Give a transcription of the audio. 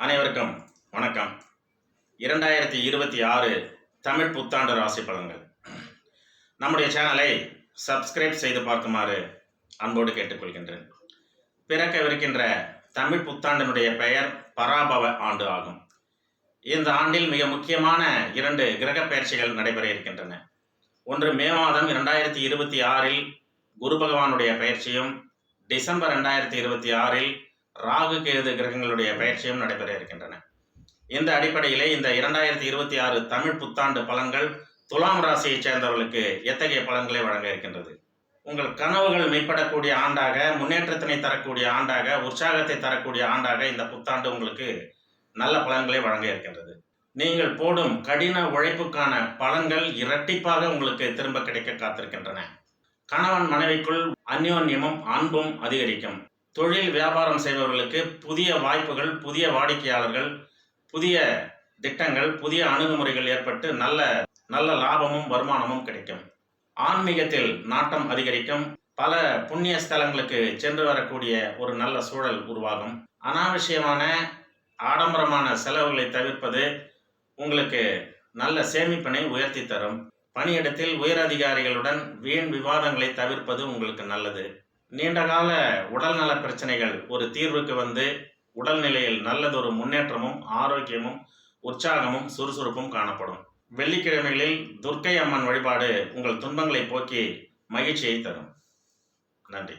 அனைவருக்கும் வணக்கம். 2026 தமிழ் புத்தாண்டு ராசி பலன்கள். நம்முடைய சேனலை சப்ஸ்கிரைப் செய்து பார்க்குமாறு அன்போடு கேட்டுக்கொள்கின்றேன். பிறக்கவிருக்கின்ற தமிழ் புத்தாண்டினுடைய பெயர் பராபவ ஆண்டு ஆகும். இந்த ஆண்டில் மிக முக்கியமான 2 கிரக பயிற்சிகள் நடைபெற இருக்கின்றன. ஒன்று மே மாதம் 2026 குரு பகவானுடைய பயிற்சியும், டிசம்பர் 2026 ராகு கேது கிரகங்களுடைய பயிற்சியும் நடைபெற இருக்கின்றன. இந்த அடிப்படையிலே இந்த 2026 தமிழ் புத்தாண்டு பலன்கள் துலாம் ராசியைச் சேர்ந்தவர்களுக்கு எத்தகைய பலன்களை வழங்க இருக்கின்றது? உங்கள் கனவுகள் மெய்ப்படக்கூடிய ஆண்டாக, முன்னேற்றத்தினை தரக்கூடிய ஆண்டாக, உற்சாகத்தை தரக்கூடிய ஆண்டாக இந்த புத்தாண்டு உங்களுக்கு நல்ல பலன்களை வழங்க இருக்கின்றது. நீங்கள் போடும் கடின உழைப்புக்கான பலன்கள் இரட்டிப்பாக உங்களுக்கு திரும்ப கிடைக்க காத்திருக்கின்றன. கணவன் மனைவிக்குள் அந்யோன்யமும் அன்பும் அதிகரிக்கும். தொழில் வியாபாரம் செய்பவர்களுக்கு புதிய வாய்ப்புகள், புதிய வாடிக்கையாளர்கள், புதிய திட்டங்கள், புதிய அணுகுமுறைகள் ஏற்பட்டு நல்ல லாபமும் வருமானமும் கிடைக்கும். ஆன்மீகத்தில் நாட்டம் அதிகரிக்கும். பல புண்ணிய ஸ்தலங்களுக்கு சென்று வரக்கூடிய ஒரு நல்ல சூழல் உருவாகும். அனாவசியமான ஆடம்பரமான செலவுகளை தவிர்ப்பது உங்களுக்கு நல்ல சேமிப்பினை உயர்த்தி தரும். பணியிடத்தில் உயரதிகாரிகளுடன் வீண் விவாதங்களை தவிர்ப்பது உங்களுக்கு நல்லது. நீண்டகால உடல்நல பிரச்சனைகள் ஒரு தீர்வுக்கு வந்து உடல்நிலையில் நல்லதொரு முன்னேற்றமும், ஆரோக்கியமும், உற்சாகமும், சுறுசுறுப்பும் காணப்படும். வெள்ளிக்கிழமைகளில் துர்க்கை அம்மன் வழிபாடு உங்கள் துன்பங்களை போக்கி மகிழ்ச்சியை தரும். நன்றி.